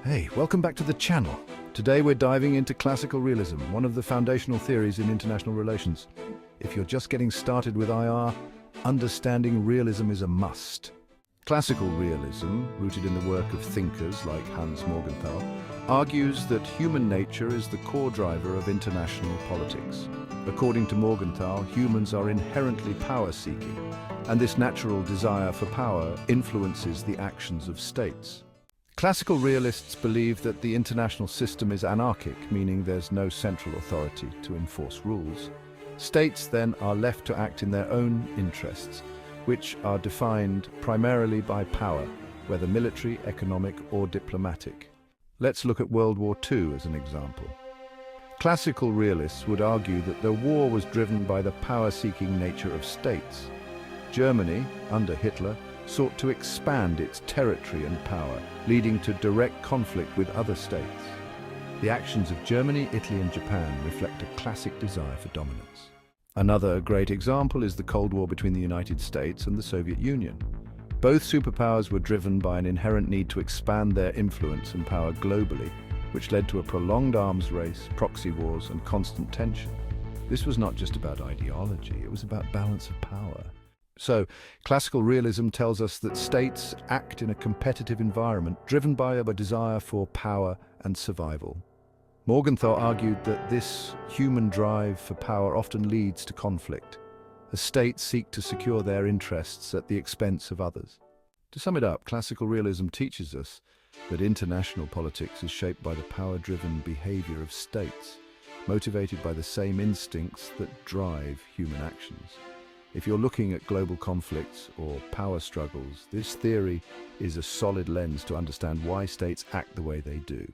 Hey, welcome back to the channel. Today we're diving into classical realism, one of the foundational theories in international relations. If you're just getting started with IR, understanding realism is a must. Classical realism, rooted in the work of thinkers like Hans Morgenthau, argues that human nature is the core driver of international politics. According to Morgenthau, humans are inherently power-seeking, and this natural desire for power influences the actions of states. Classical realists believe that the international system is anarchic, meaning there's no central authority to enforce rules. States then are left to act in their own interests, which are defined primarily by power, whether military, economic, or diplomatic. Let's look at World War II as an example. Classical realists would argue that the war was driven by the power-seeking nature of states. Germany, under Hitler, sought to expand its territory and power, leading to direct conflict with other states. The actions of Germany, Italy, and Japan reflect a classic desire for dominance. Another great example is the Cold War between the United States and the Soviet Union. Both superpowers were driven by an inherent need to expand their influence and power globally, which led to a prolonged arms race, proxy wars, and constant tension. This was not just about ideology, it was about balance of power. So, classical realism tells us that states act in a competitive environment driven by a desire for power and survival. Morgenthau argued that this human drive for power often leads to conflict, as states seek to secure their interests at the expense of others. To sum it up, classical realism teaches us that international politics is shaped by the power-driven behavior of states, motivated by the same instincts that drive human actions. If you're looking at global conflicts or power struggles, this theory is a solid lens to understand why states act the way they do.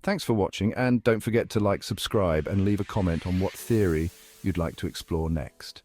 Thanks for watching, and don't forget to like, subscribe, and leave a comment on what theory you'd like to explore next.